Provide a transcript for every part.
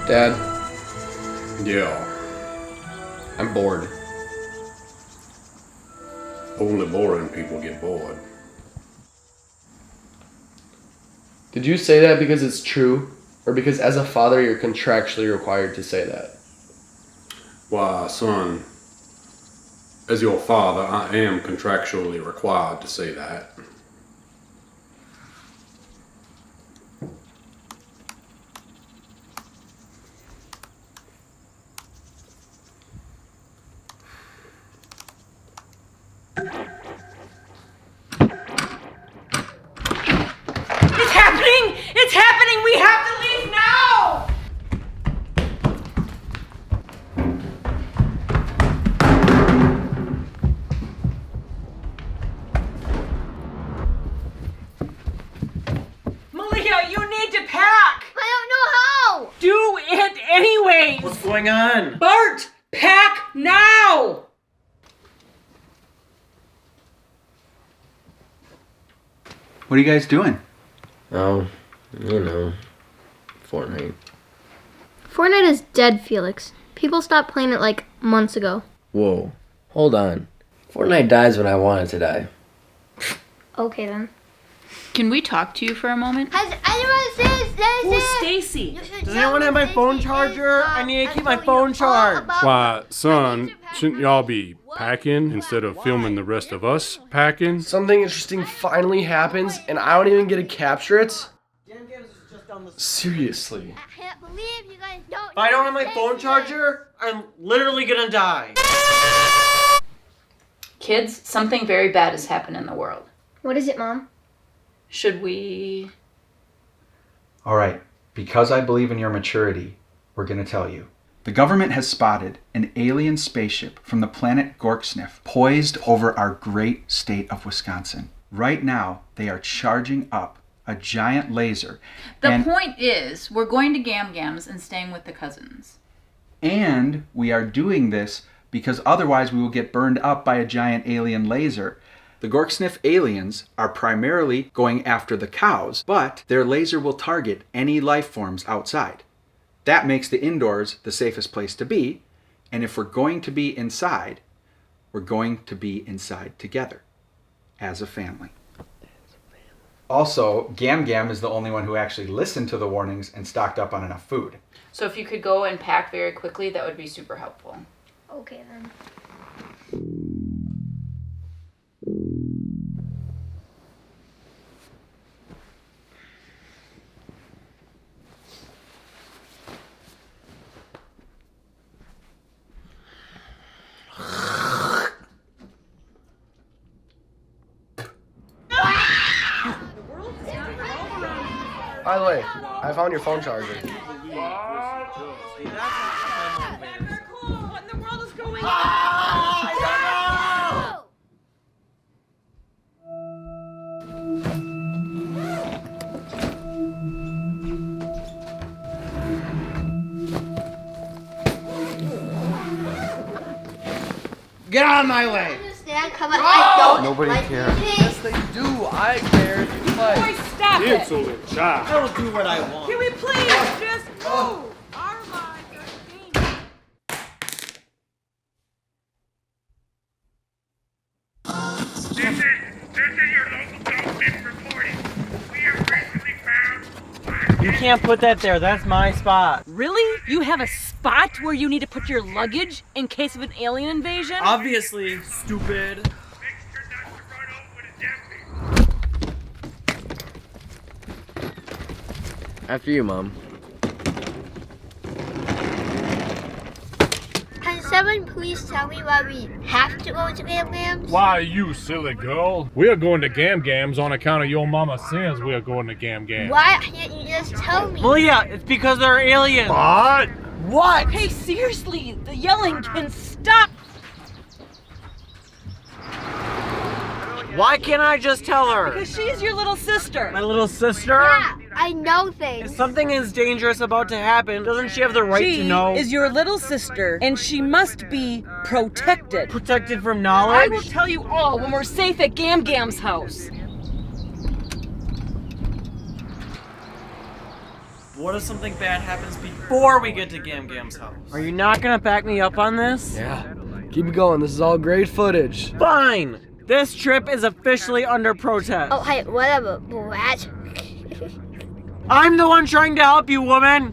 Dad, Yeah, I'm bored. only boring people get bored. Did you say that because it's true, or because as a father you're contractually required to say that? Why, son, as your father, I am contractually required to say that. It's happening! It's happening! We have to leave now! Melia, you need to pack! I don't know how! Do it anyways! What's going on? Bart, pack now! What are you guys doing? Oh, you know, Fortnite. Fortnite is dead, Felix. People stopped playing it like months ago. Whoa, hold on. Fortnite dies when I want it to die. Okay then. Can we talk to you for a moment? Has anyone seen Who's Stacy? Does anyone have my phone charger? I need to keep my phone charged. Why, son, shouldn't y'all be packing instead of filming the rest of us packing? Something interesting finally happens and I don't even get to capture it? Seriously. I can't believe you guys don't. If I don't have my phone charger, I'm literally gonna die. Kids, something very bad has happened in the world. What is it, Mom? Should we... All right, because I believe in your maturity, we're going to tell you. The government has spotted an alien spaceship from the planet Gorksniff poised over our great state of Wisconsin. Right now, they are charging up a giant laser. The point is, we're going to Gam Gams and staying with the cousins. And we are doing this because otherwise we will get burned up by a giant alien laser. The Gorksniff aliens are primarily going after the cows, but their laser will target any life forms outside. That makes the indoors the safest place to be, and if we're going to be inside, we're going to be inside together, as a family. Also, Gam Gam is the only one who actually listened to the warnings and stocked up on enough food. So if you could go and pack very quickly, that would be super helpful. Okay then. By the way, I found your phone charger. What in the world is going on? Get out of my way! Understand? Come on, I don't. Nobody like cares. it. Yes, they do. I care if you play. Boy, stop it! Insolent child. I will do what I want. Can we please just move? Our lives are in danger. This is your local government reporting. We have recently found... You can't put that there. That's my spot. Really? You have a spot where you need to put your luggage in case of an alien invasion? Obviously, stupid. Make sure not to run over the deputy. After you, Mom. Can someone please tell me why we have to go to Gam Gams? Why, you silly girl. We are going to Gam Gams on account of your mama says we are going to Gam Gams. Why can't you just tell me? Well, yeah, it's because they're aliens. What? What? Hey, seriously, the yelling can stop. Why can't I just tell her? Because she's your little sister. My little sister? Yeah, I know things. If something is dangerous about to happen, doesn't she have the right to know? She is your little sister, and she must be protected. Protected from I knowledge? will tell you all when we're safe at Gam Gam's house. What if something bad happens before we get to Gam Gam's house? Are you not gonna back me up on this? Yeah. Keep it going. This is all great footage. Fine! This trip is officially under protest. Oh, hey, whatever, brat. I'm the one trying to help you, woman!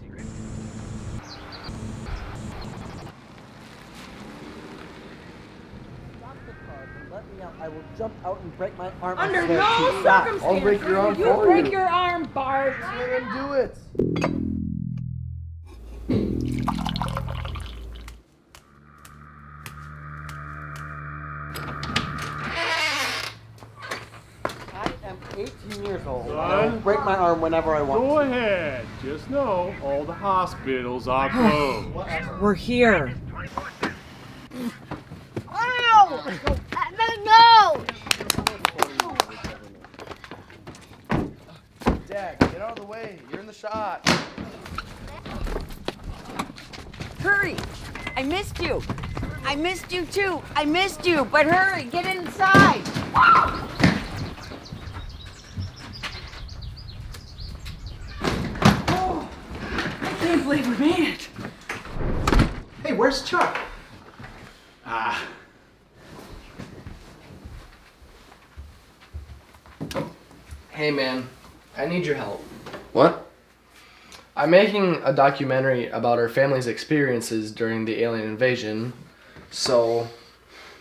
I will jump out and break my arm. Under no circumstances I'll break your arm will you for break you. your arm, Bart. Let him do it. I am 18 years old. Son? I'll break my arm whenever I want Go ahead. Just know all the hospitals are closed. We're here. Ow! No! Dad, get out of the way. You're in the shot. Hurry! I missed you. I missed you too. I missed you. But hurry, get inside. Oh, I can't believe we made it. Hey, where's Chuck? Hey, man. I need your help. What? I'm making a documentary about our family's experiences during the alien invasion, so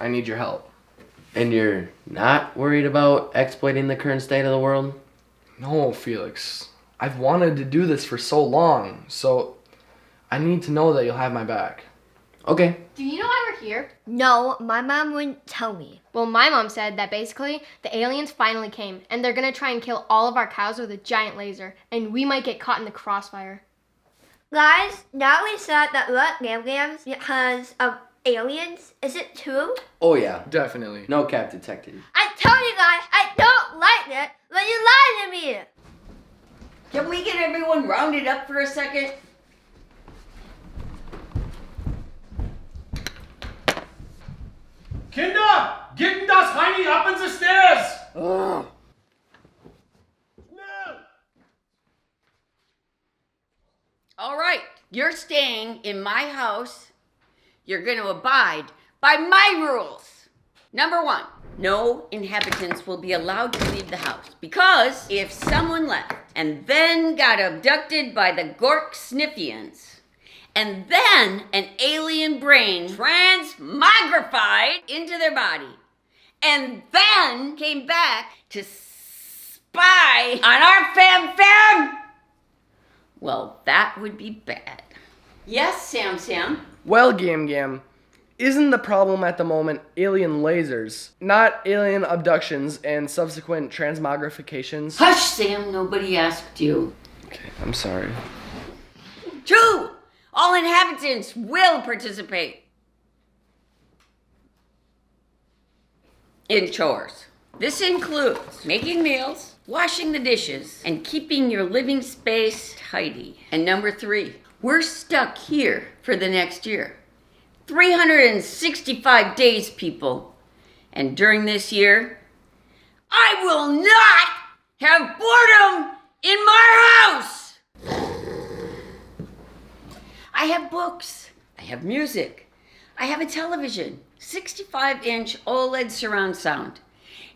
I need your help. And you're not worried about exploiting the current state of the world? No, Felix. I've wanted to do this for so long, so I need to know that you'll have my back. Okay. Do you know why we're here? No, my mom wouldn't tell me. Well, my mom said that basically the aliens finally came and they're gonna try and kill all of our cows with a giant laser, and we might get caught in the crossfire. Guys, Natalie said that we like Gam Gams because of aliens. Is it true? Oh yeah. Definitely. No cap detected. I told you guys I don't like it, but you lied to me. Can we get everyone rounded up for a second? Kinder, gitten das Heini up in the stairs! Ugh. All right, you're staying in my house. You're going to abide by my rules. Number 1, no inhabitants will be allowed to leave the house because if someone left and then got abducted by the Gorksniffians, and then an alien brain transmogrified into their body, and then came back to spy on our fam, well, that would be bad. Yes, Sam. Well, Gam, isn't the problem at the moment alien lasers, not alien abductions and subsequent transmogrifications? Hush, Sam, nobody asked you. Okay, I'm sorry. 2, all inhabitants will participate in chores. This includes making meals, washing the dishes, and keeping your living space tidy. And number 3, we're stuck here for the next year. 365 days, people. And during this year, I will not have boredom in my house! I have books, I have music, I have a television, 65-inch OLED surround sound.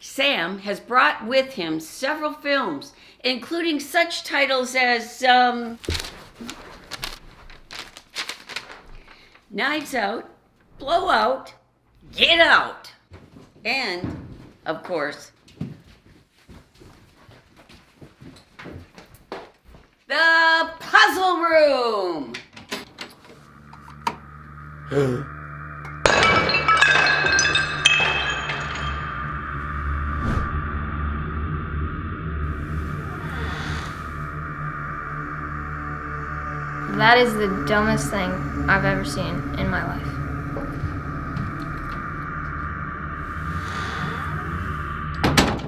Sam has brought with him several films, including such titles as Knives Out, Blow Out, Get Out, and, of course, The Puzzle Room. That is the dumbest thing I've ever seen in my life.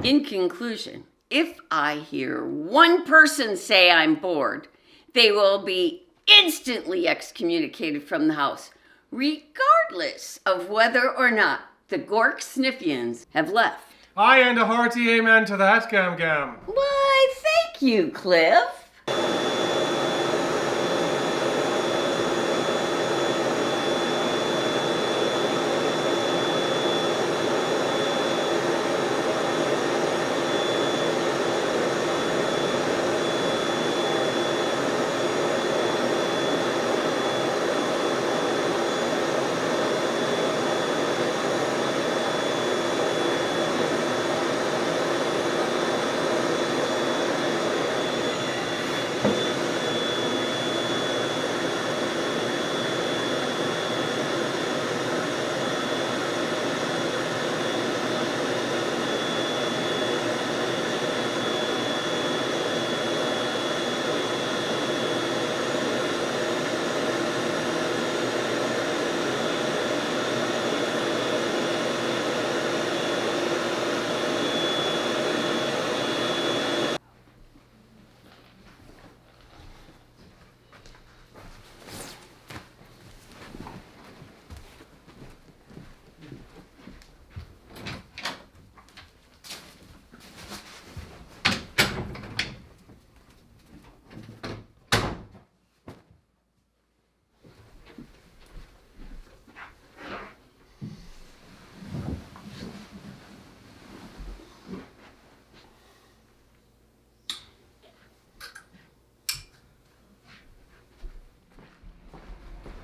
In conclusion, if I hear one person say I'm bored, they will be instantly excommunicated from the house, regardless of whether or not the Gorksniffians have left. Aye, and a hearty amen to that, Gam. Why, thank you, Cliff.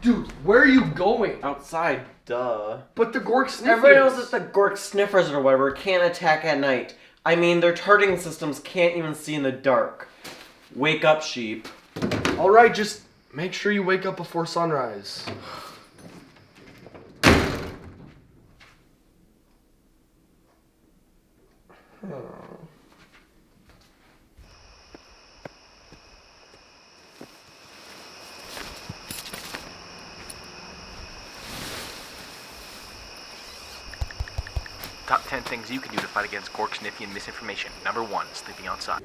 Dude, where are you going? Outside, duh. But the Gorksniff. Everybody knows that the Gorksniffers or whatever can't attack at night. I mean, their targeting systems can't even see in the dark. Wake up, sheep. Alright, just make sure you wake up before sunrise. Top 10 things you can do to fight against Gorksniffian misinformation. Number 1, sleeping outside.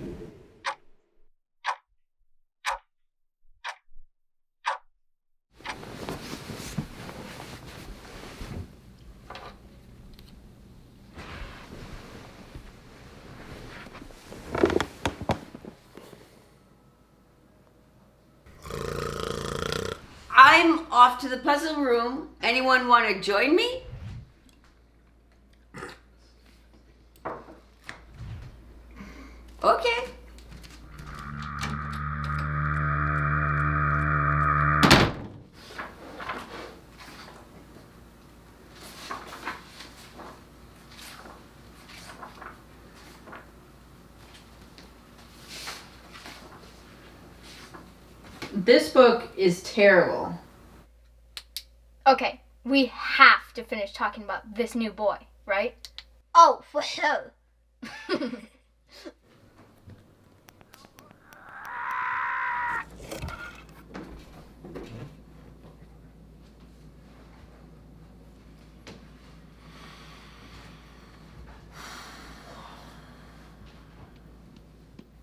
I'm off to the puzzle room. Anyone want to join me? Okay. This book is terrible. Okay, we have to finish talking about this new boy, right? Oh, for sure.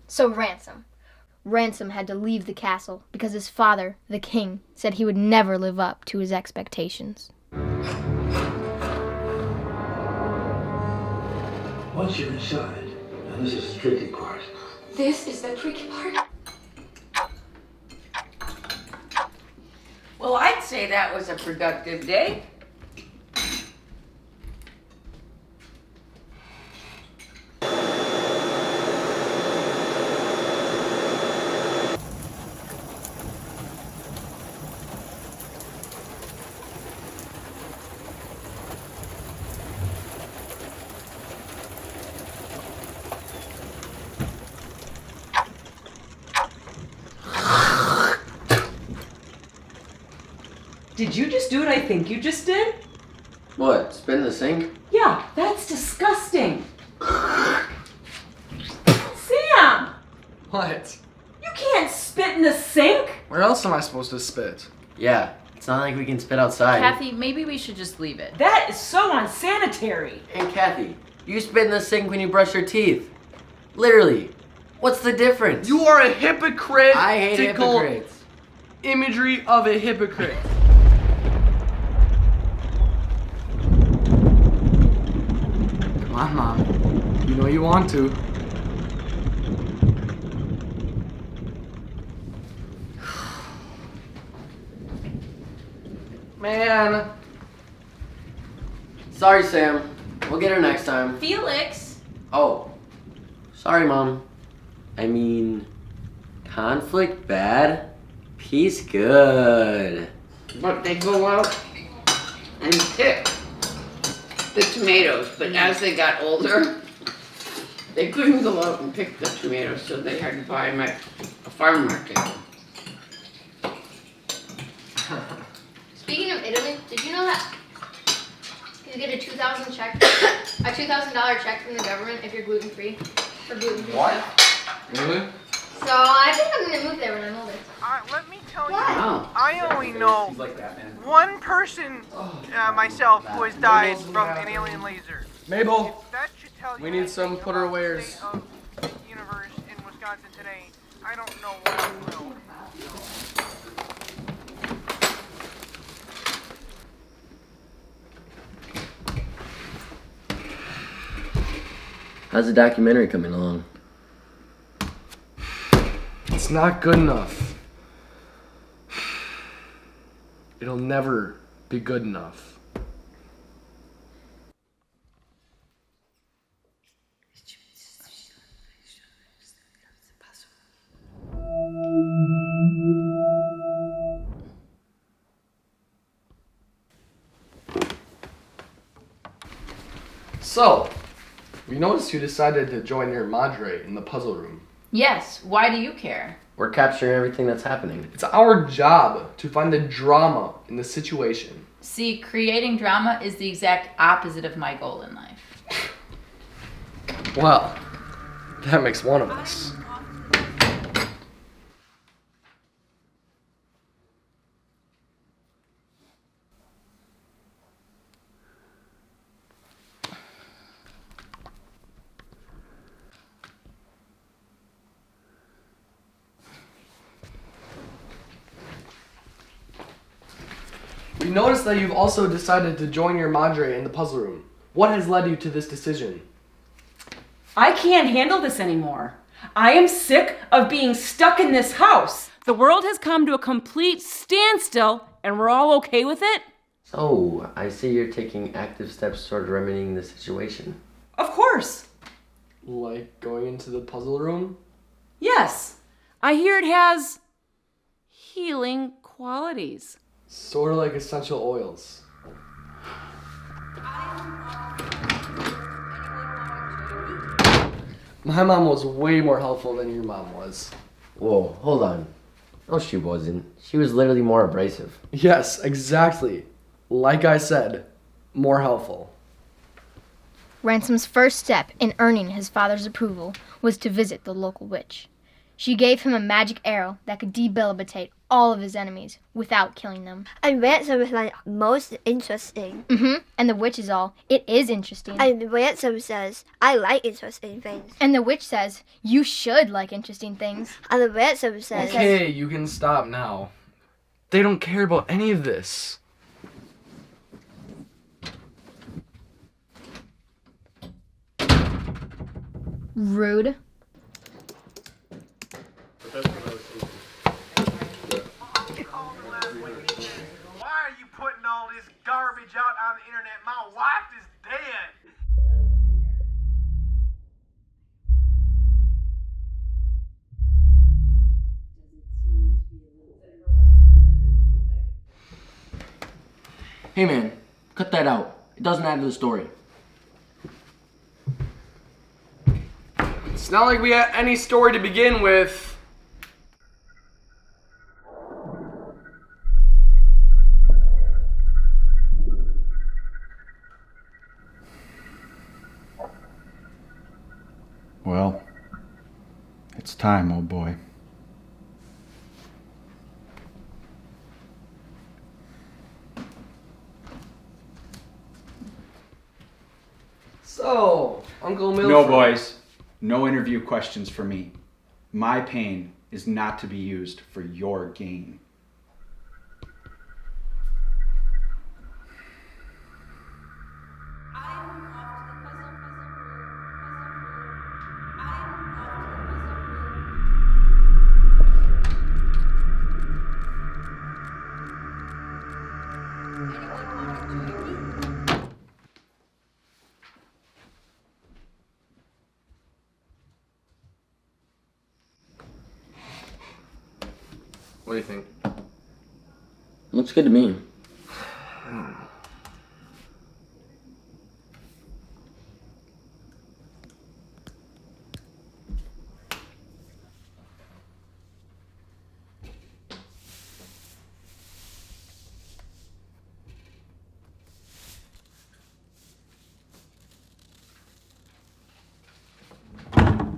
So Ransom had to leave the castle because his father, the king, said he would never live up to his expectations. Once you're inside, and this is the tricky part. This is the tricky part. Well, I'd say that was a productive day. Did you just do what I think you just did? What, spin the sink? Yeah, that's disgusting. Sam! What? You can't spit in the sink! Where else am I supposed to spit? Yeah, it's not like we can spit outside. Cathy, maybe we should just leave it. That is so unsanitary. And Cathy, you spit in the sink when you brush your teeth. Literally. What's the difference? You are a hypocrite. I hate hypocrites. Imagery of a hypocrite. Come on, Mom. You know you want to. Man. Sorry, Sam. We'll get her next time. Felix! Oh. Sorry, Mom. I mean, conflict bad, peace good. But they go out and pick the tomatoes, but as they got older, they couldn't go out and pick the tomatoes, so they had to buy them at a farm market. Speaking of Italy, did you know that you get a $2,000 check from the government if you're gluten-free for gluten-free stuff? Really? So I think I'm gonna move there when I'm older. Let me tell you, Wow. I only know one person myself who has died from an alien laser. Mabel, That should tell you we need some anything put her about the awares. state of the universe in Wisconsin today. I don't know what will. How's the documentary coming along? It's not good enough. It'll never be good enough. So, we noticed you decided to join your madre in the puzzle room. Yes, why do you care? We're capturing everything that's happening. It's our job to find the drama in the situation. See, creating drama is the exact opposite of my goal in life. Well, that makes one of us. We noticed that you've also decided to join your madre in the puzzle room. What has led you to this decision? I can't handle this anymore. I am sick of being stuck in this house. The world has come to a complete standstill, and we're all okay with it? So, I see you're taking active steps toward remedying the situation. Of course. Like going into the puzzle room? Yes. I hear it has healing qualities. Sort of like essential oils. My mom was way more helpful than your mom was. Whoa, hold on. No, she wasn't. She was literally more abrasive. Yes, exactly. Like I said, more helpful. Ransom's first step in earning his father's approval was to visit the local witch. She gave him a magic arrow that could debilitate all of his enemies without killing them. And Ransom is like most interesting. And the witch is all, it is interesting. And Ransom says, I like interesting things. And the witch says, you should like interesting things. And the Ransom says, Okay, you can stop now. They don't care about any of this. Rude. Why are you putting all this garbage out on the internet? My wife is dead. Hey man, cut that out. It doesn't add to the story. It's not like we had any story to begin with. Well, it's time, old boy. So, Uncle Milford. No, boys. No interview questions for me. My pain is not to be used for your gain. What do you think? Looks good to me.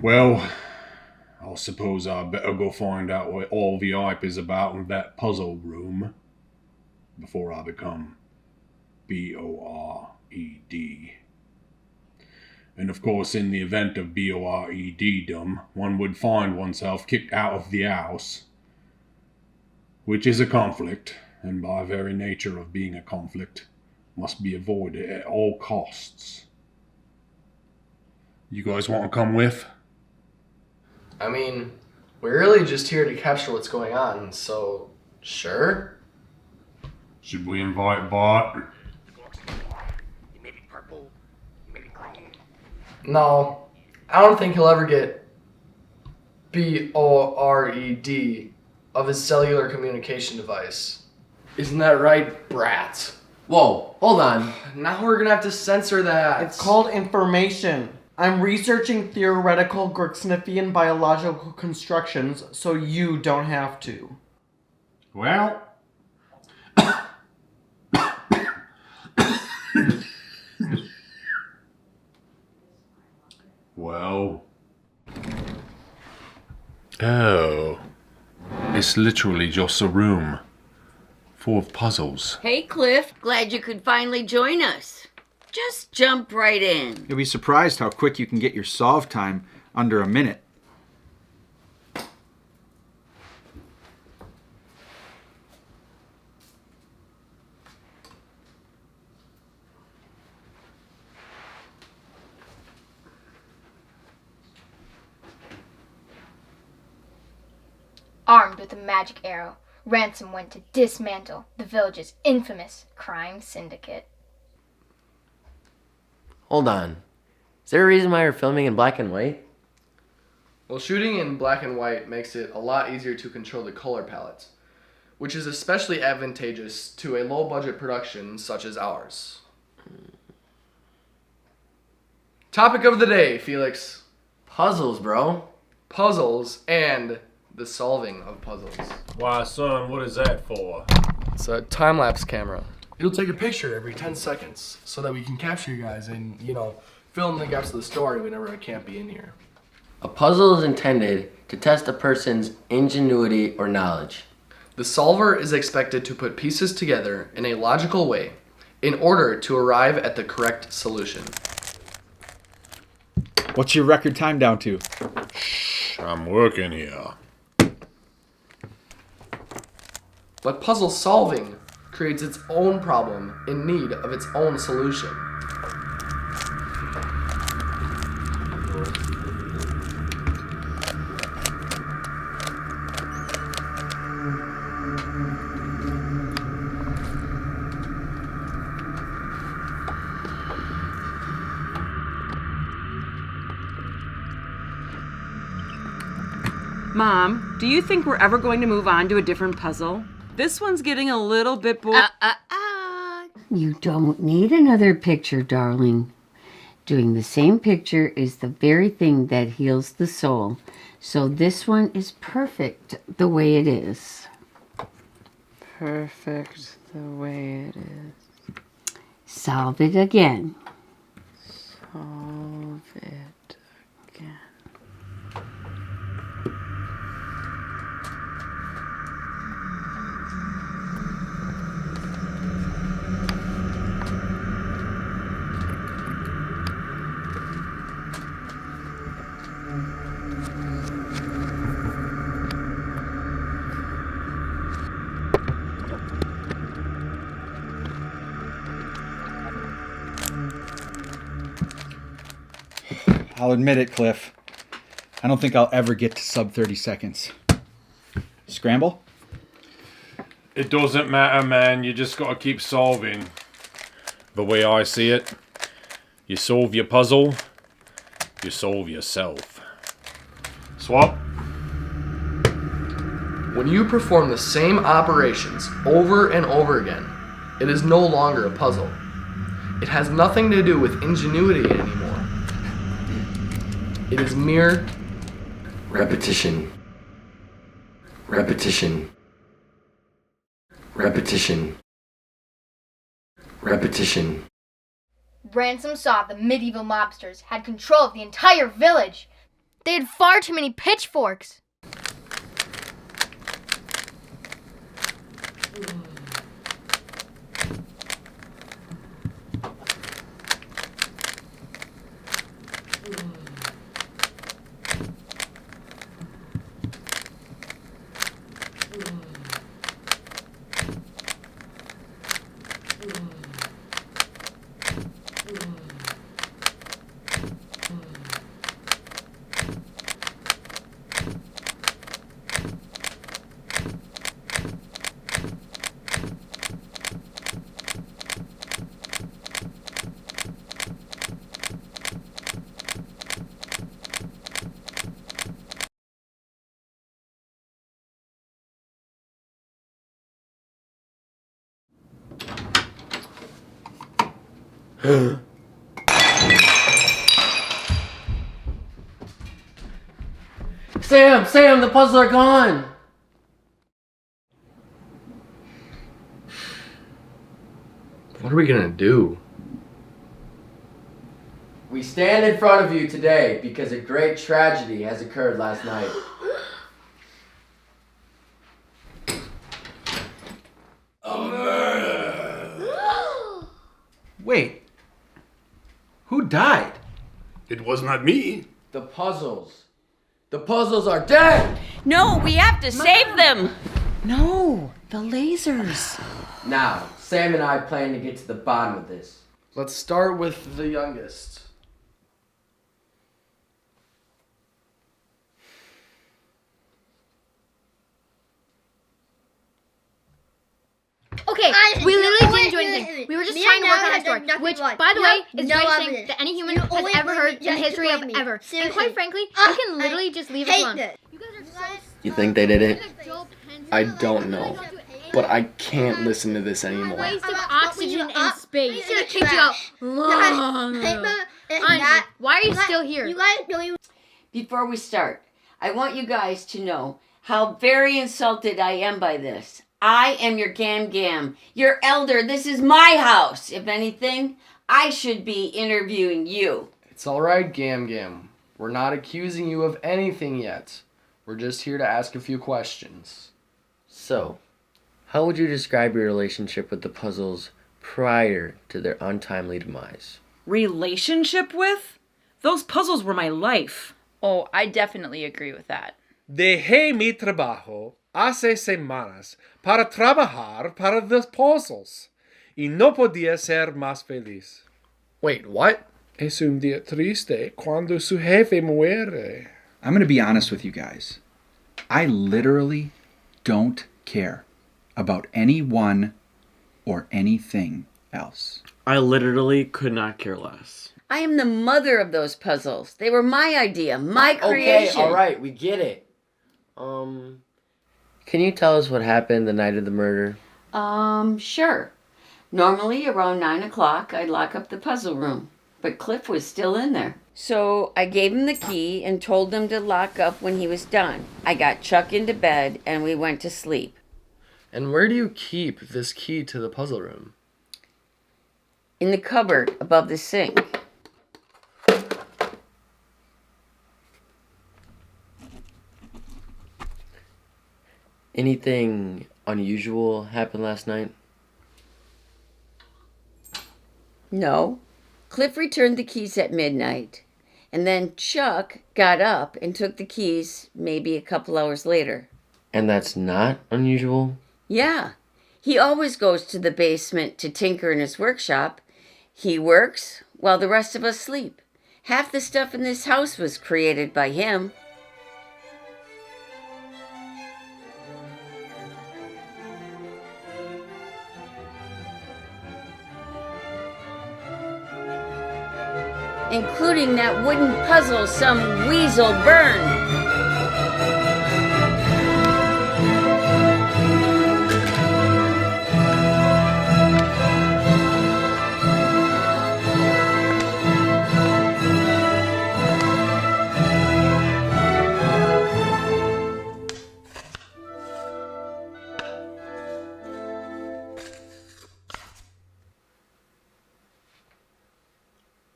Well, I suppose I better go find out what all the hype is about in that puzzle room before I become B-O-R-E-D. And of course, in the event of B-O-R-E-D-dom, one would find oneself kicked out of the house, which is a conflict, and by very nature of being a conflict, must be avoided at all costs. You guys want to come with? I mean, we're really just here to capture what's going on, so sure. Should we invite Bart? No, I don't think he'll ever get B-O-R-E-D of his cellular communication device. Isn't that right, brat? Whoa, hold on. Now we're gonna have to censor that. It's called information. I'm researching theoretical Gorksniffian biological constructions so you don't have to. Well, well. Oh. It's literally just a room full of puzzles. Hey, Cliff. Glad you could finally join us. Just jump right in. You'll be surprised how quick you can get your solve time under a minute. Armed with a magic arrow, Ransom went to dismantle the village's infamous crime syndicate. Hold on. Is there a reason why you're filming in black and white? Well, shooting in black and white makes it a lot easier to control the color palettes, which is especially advantageous to a low-budget production such as ours. Topic of the day, Felix. Puzzles, bro. Puzzles and the solving of puzzles. Why, son, what is that for? It's a time-lapse camera. It'll take a picture every 10 seconds so that we can capture you guys and, fill in the gaps of the story whenever I can't be in here. A puzzle is intended to test a person's ingenuity or knowledge. The solver is expected to put pieces together in a logical way in order to arrive at the correct solution. What's your record time down to? Shh, I'm working here. But puzzle solving creates its own problem in need of its own solution. Mom, do you think we're ever going to move on to a different puzzle? This one's getting a little bit bored. You don't need another picture, darling. Doing the same picture is the very thing that heals the soul. So this one is perfect the way it is. Perfect the way it is. Solve it again. Solve it again. I'll admit it, Cliff. I don't think I'll ever get to sub 30 seconds. Scramble? It doesn't matter, man. You just gotta keep solving. The way I see it, you solve your puzzle, you solve yourself. Swap. When you perform the same operations over and over again, it is no longer a puzzle. It has nothing to do with ingenuity anymore. It is mere Repetition. Repetition. Repetition. Repetition. Ransom saw the medieval mobsters had control of the entire village. They had far too many pitchforks. Sam, the puzzles are gone! What are we gonna do? We stand in front of you today because a great tragedy has occurred last night. Wait. Who died? It was not me. The puzzles. The puzzles are dead! No, we have to save them! No, the lasers. Now, Sam and I plan to get to the bottom of this. Let's start with the youngest. Okay, we literally didn't do anything. We were just trying to work on our story, which, by the way, is the greatest thing that any human has ever heard in the history of ever. And quite frankly, you can literally just leave us alone. You think they did it? I don't know, but I can't listen to this anymore. Waste of oxygen and space. He's gonna kick you out. Why are you still here? Before we start, I want you guys to know how very insulted I am by this. I am your gam, your elder. This is my house. If anything, I should be interviewing you. It's alright, Gam. We're not accusing you of anything yet. We're just here to ask a few questions. So, how would you describe your relationship with the puzzles prior to their untimely demise? Relationship with? Those puzzles were my life. Oh, I definitely agree with that. Dejé mi trabajo hace semanas para trabajar para los puzzles y no podía ser más feliz. Wait, what? Es un día triste cuando su jefe muere. I'm going to be honest with you guys. I literally don't care about anyone or anything else. I literally could not care less. I am the mother of those puzzles. They were my idea, my creation. Okay, alright, we get it. Can you tell us what happened the night of the murder? Sure. Normally around 9 o'clock, I'd lock up the puzzle room, but Cliff was still in there. So I gave him the key and told him to lock up when he was done. I got Chuck into bed and we went to sleep. And where do you keep this key to the puzzle room? In the cupboard above the sink. Anything unusual happened last night? No. Cliff returned the keys at midnight, and then Chuck got up and took the keys maybe a couple hours later. And that's not unusual? Yeah. He always goes to the basement to tinker in his workshop. He works while the rest of us sleep. Half the stuff in this house was created by him. Including that wooden puzzle some weasel burned.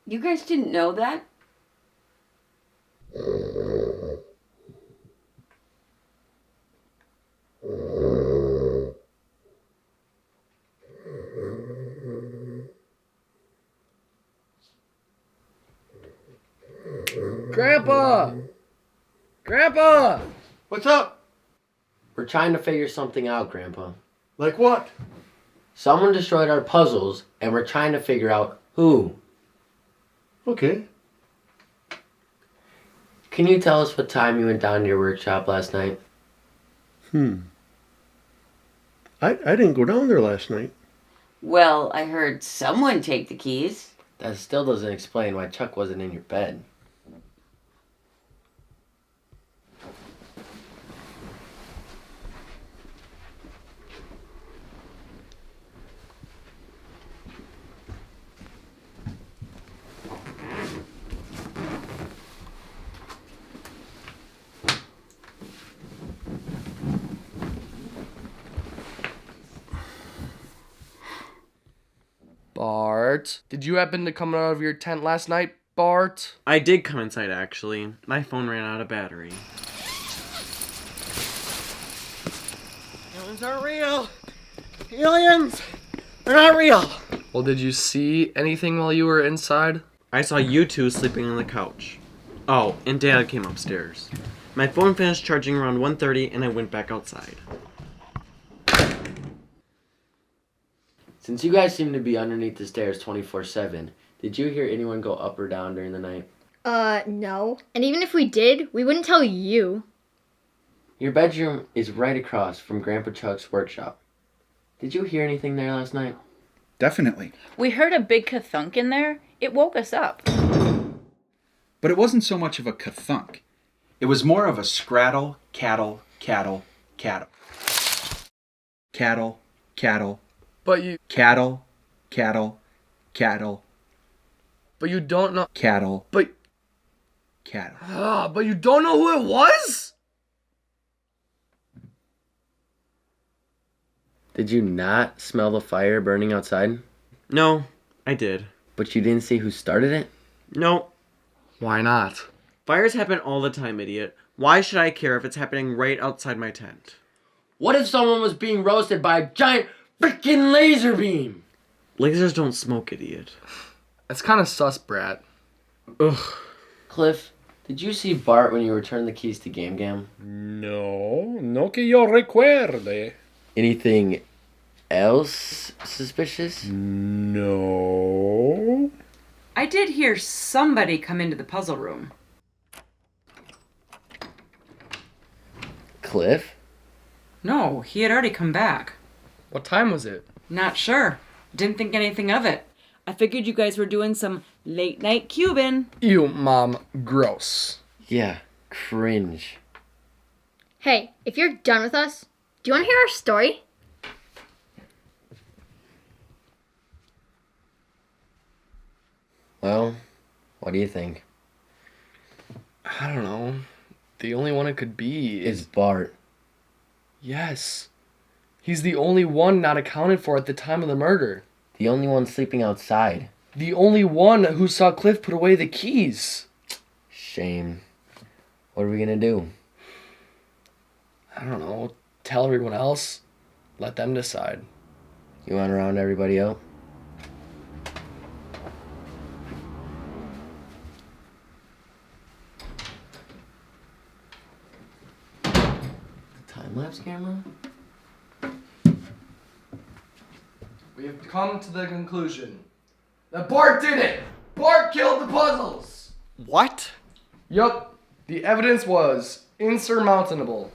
You guys didn't know that? Grandpa! Grandpa! What's up? We're trying to figure something out, Grandpa. Like what? Someone destroyed our puzzles, and we're trying to figure out who. Okay. Can you tell us what time you went down to your workshop last night? I didn't go down there last night. Well, I heard someone take the keys. That still doesn't explain why Chuck wasn't in your bed. Bart. Did you happen to come out of your tent last night, Bart? I did come inside, actually. My phone ran out of battery. Aliens aren't real! Aliens! They're not real! Well, did you see anything while you were inside? I saw you two sleeping on the couch. Oh, and Dad came upstairs. My phone finished charging around 1:30 and I went back outside. Since you guys seem to be underneath the stairs 24/7, did you hear anyone go up or down during the night? No. And even if we did, we wouldn't tell you. Your bedroom is right across from Grandpa Chuck's workshop. Did you hear anything there last night? Definitely. We heard a big ka-thunk in there. It woke us up. But it wasn't so much of a ka-thunk. It was more of a scrattle, cattle, cattle, cattle. Cattle, cattle. But you... Cattle, cattle, cattle. But you don't know... Cattle. But... Cattle. But you don't know who it was? Did you not smell the fire burning outside? No, I did. But you didn't see who started it? No. Why not? Fires happen all the time, idiot. Why should I care if it's happening right outside my tent? What if someone was being roasted by a giant freaking laser beam? Lasers don't smoke, idiot. That's kind of sus, Brat. Ugh. Cliff, did you see Bart when you returned the keys to Gam Gam? No que yo recuerde. Anything else suspicious? No. I did hear somebody come into the puzzle room. Cliff? No, he had already come back. What time was it? Not sure. Didn't think anything of it. I figured you guys were doing some late night Cuban. Ew, Mom. Gross. Yeah, cringe. Hey, if you're done with us, do you want to hear our story? Well, what do you think? I don't know. The only one it could be is Bart. Yes. He's the only one not accounted for at the time of the murder. The only one sleeping outside. The only one who saw Cliff put away the keys. Shame. What are we gonna do? I don't know. Tell everyone else. Let them decide. You want to round everybody out? Time-lapse camera? We have come to the conclusion that Bart did it! Bart killed the puzzles! What? Yup. The evidence was insurmountable.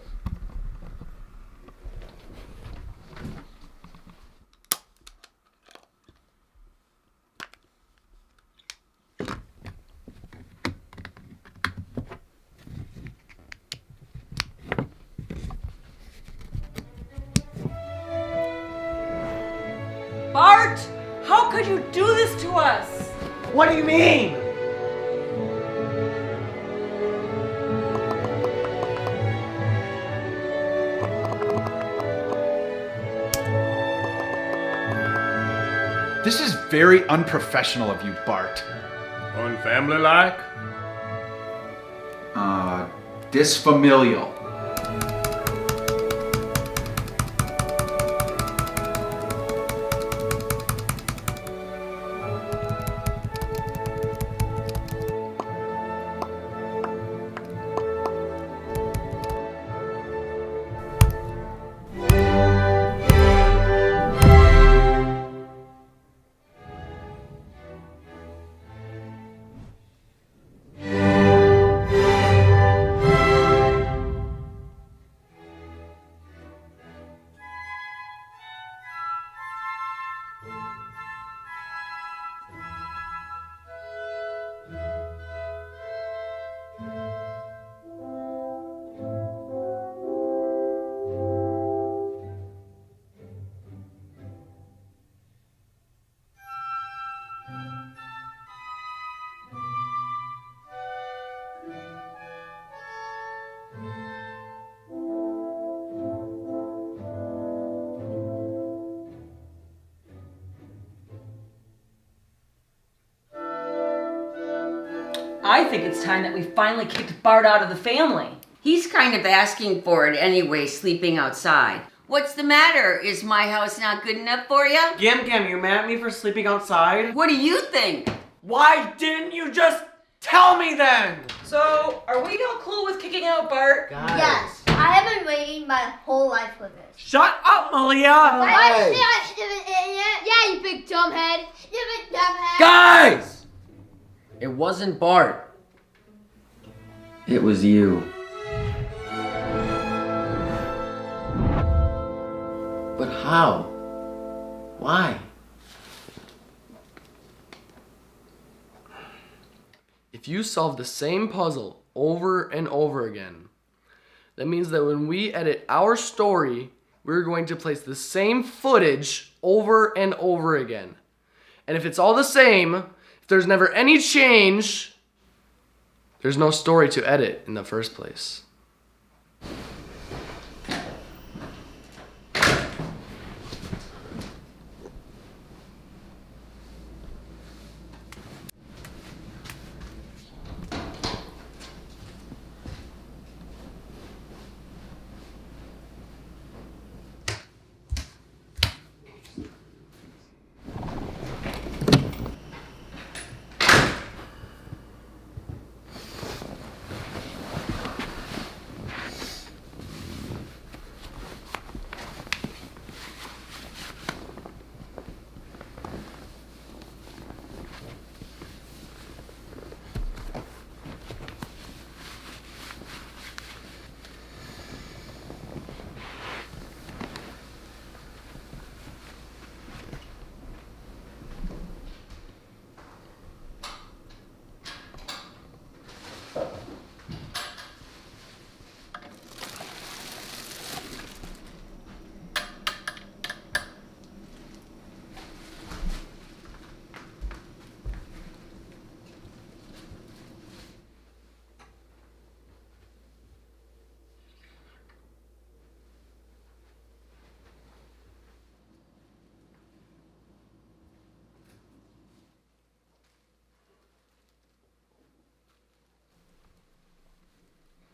Bart! How could you do this to us? What do you mean? This is very unprofessional of you, Bart. Unfamily-like? Disfamilial. think it's time that we finally kicked Bart out of the family. He's kind of asking for it anyway, sleeping outside. What's the matter? Is my house not good enough for you? Gam Gam, you're mad at me for sleeping outside? What do you think? Why didn't you just tell me then? So, are we all cool with kicking out Bart? Yes, I have been waiting my whole life for this. Shut up, Melia! Yeah, you big dumbhead. You big dumbhead. Guys! It wasn't Bart. It was you. But how? Why? If you solve the same puzzle over and over again, that means that when we edit our story, we're going to place the same footage over and over again. And if it's all the same, if there's never any change, there's no story to edit in the first place.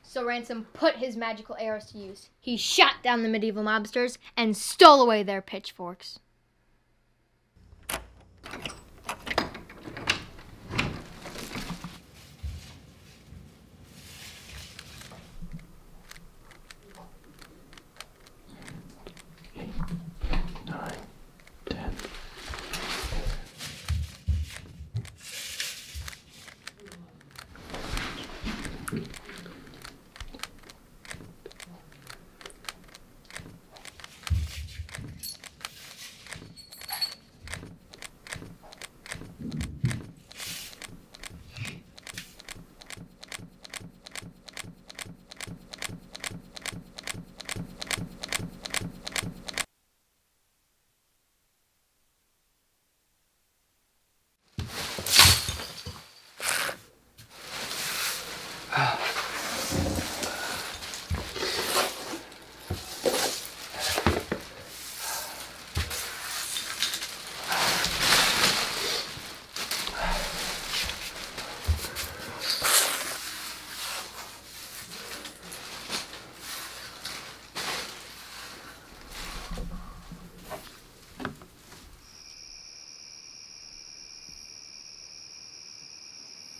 So Ransom put his magical arrows to use. He shot down the medieval mobsters and stole away their pitchforks.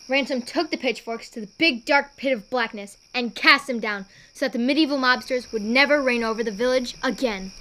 Ransom took the pitchforks to the big dark pit of blackness and cast them down so that the medieval mobsters would never reign over the village again.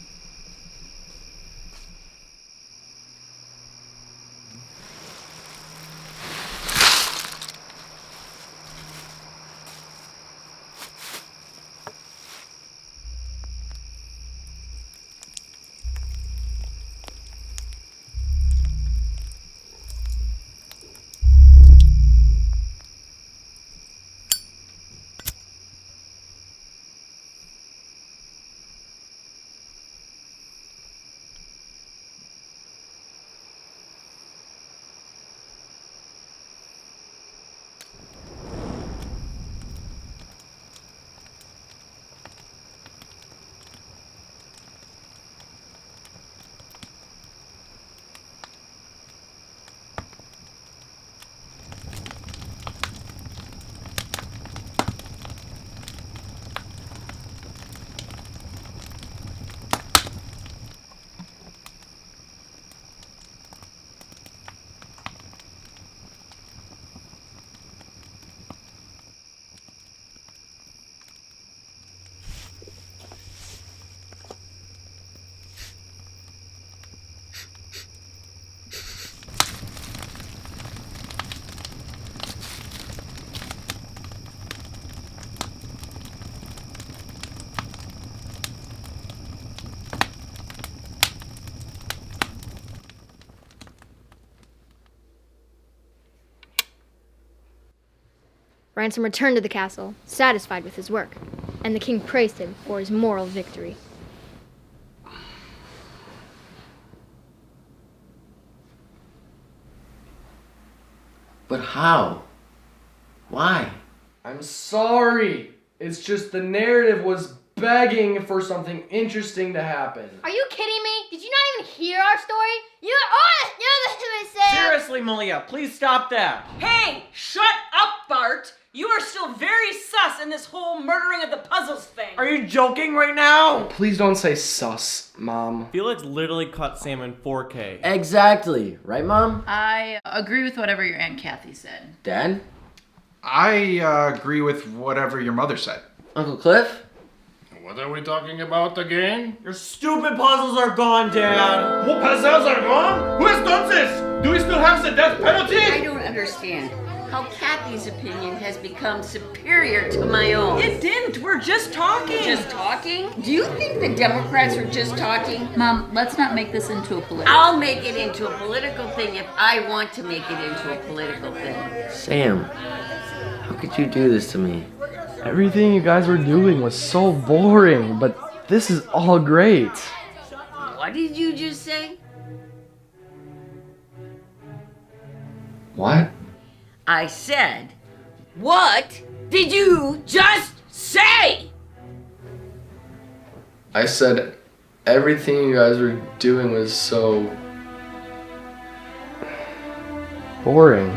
Ransom returned to the castle, satisfied with his work, and the king praised him for his moral victory. But how? Why? I'm sorry. It's just the narrative was begging for something interesting to happen. Are you kidding me? Did you not even hear our story? You're honest! You're the Sam! Seriously, Melia, please stop that. Hey, shut up, Bart! You are still very sus in this whole murdering of the puzzles thing. Are you joking right now? Please don't say sus, Mom. Felix literally cut Sam in 4K. Exactly. Right, Mom? I agree with whatever your Aunt Cathy said. Dad? I agree with whatever your mother said. Uncle Cliff? What are we talking about again? Your stupid puzzles are gone, Dad. What puzzles are gone? Who has done this? Do we still have the death penalty? I don't understand how Cathy's opinion has become superior to my own. It didn't. We're just talking. Just talking? Do you think the Democrats are just talking? Mom, let's not make this into a political. I'll make it into a political thing if I want to make it into a political thing. Sam, how could you do this to me? Everything you guys were doing was so boring, but this is all great. What did you just say? What? I said, what did you just say? I said everything you guys were doing was so boring.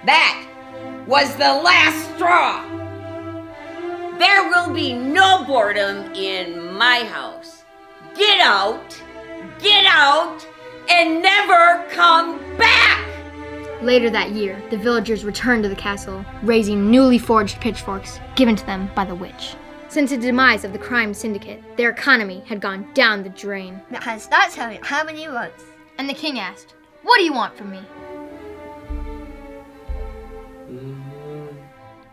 That was the last straw. There will be no boredom in my house. Get out, and never come back! Later that year, the villagers returned to the castle, raising newly forged pitchforks given to them by the witch. Since the demise of the crime syndicate, their economy had gone down the drain. Because that's how many votes. And the king asked, "What do you want from me?"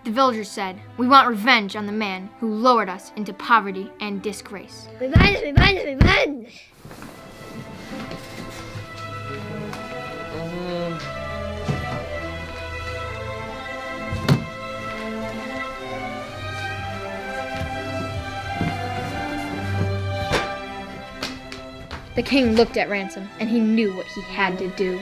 The villagers said, "We want revenge on the man who lowered us into poverty and disgrace." Revenge, revenge, revenge! The king looked at Ransom, and he knew what he had to do.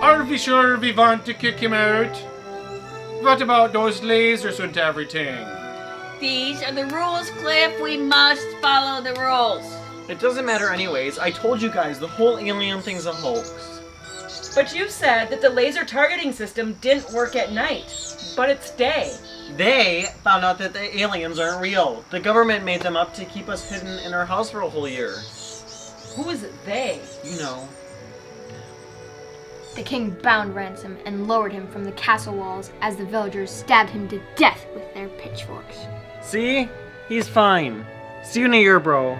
Are we sure we want to kick him out? What about those lasers and everything? These are the rules, Cliff. We must follow the rules. It doesn't matter anyways. I told you guys, the whole alien thing's a hoax. But you said that the laser targeting system didn't work at night, but it's day. They found out that the aliens aren't real. The government made them up to keep us hidden in our house for a whole year. Who is it they? You know. The king bound Ransom and lowered him from the castle walls as the villagers stabbed him to death with their pitchforks. See? He's fine. See you in a year, bro.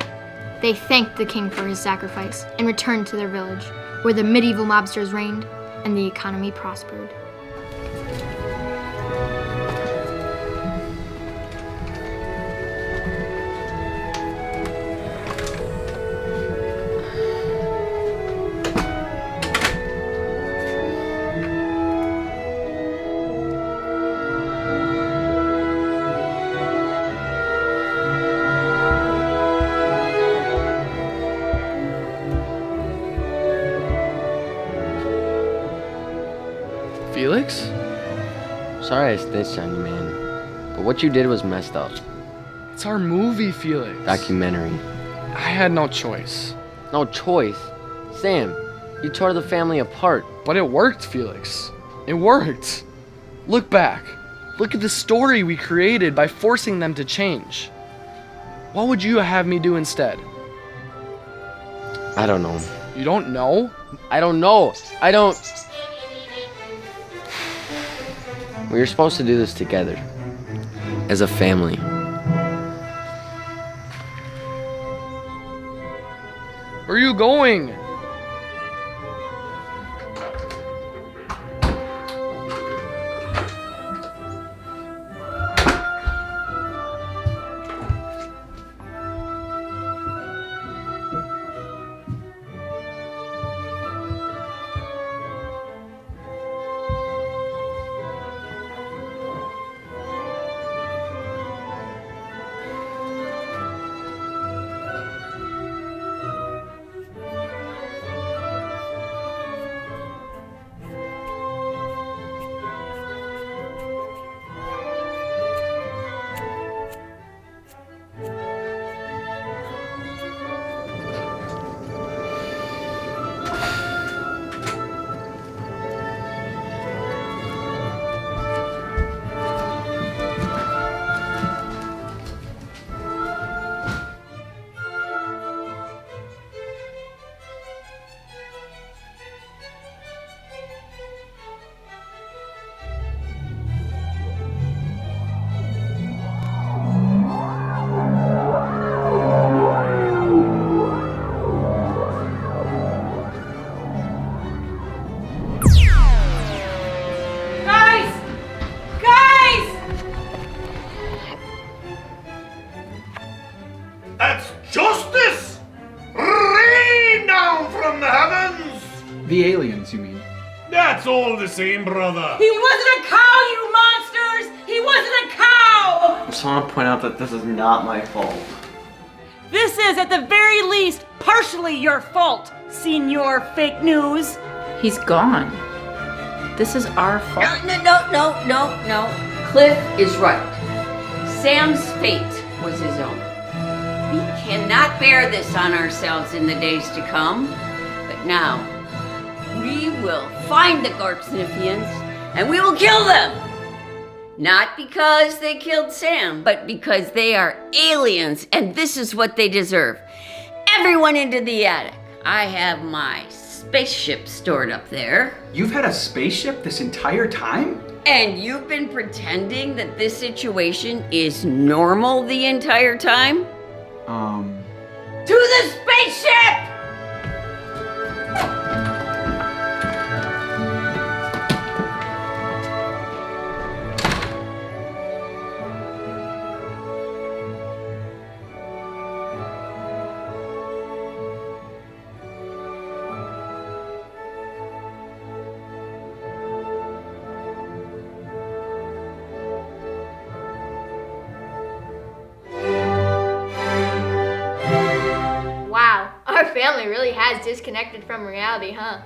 They thanked the king for his sacrifice and returned to their village, where the medieval mobsters reigned and the economy prospered. Felix? Sorry I snitched on you, man. But what you did was messed up. It's our movie, Felix. Documentary. I had no choice. No choice. Sam, you tore the family apart. But it worked, Felix. It worked. Look back. Look at the story we created by forcing them to change. What would you have me do instead? I don't know. You don't know? I don't know. I don't... We were supposed to do this together. As a family. Where are you going? The aliens, you mean? That's all the same, brother. He wasn't a cow, you monsters! He wasn't a cow! I just want to point out that this is not my fault. This is, at the very least, partially your fault, Senor Fake News. He's gone. This is our fault. No. Cliff is right. Sam's fate was his own. We cannot bear this on ourselves in the days to come. But now, we will find the Gorksniffians and we will kill them. Not because they killed Sam, but because they are aliens and this is what they deserve. Everyone into the attic. I have my spaceship stored up there. You've had a spaceship this entire time? And you've been pretending that this situation is normal the entire time? To the spaceship! Wow, our family really has disconnected from reality, huh?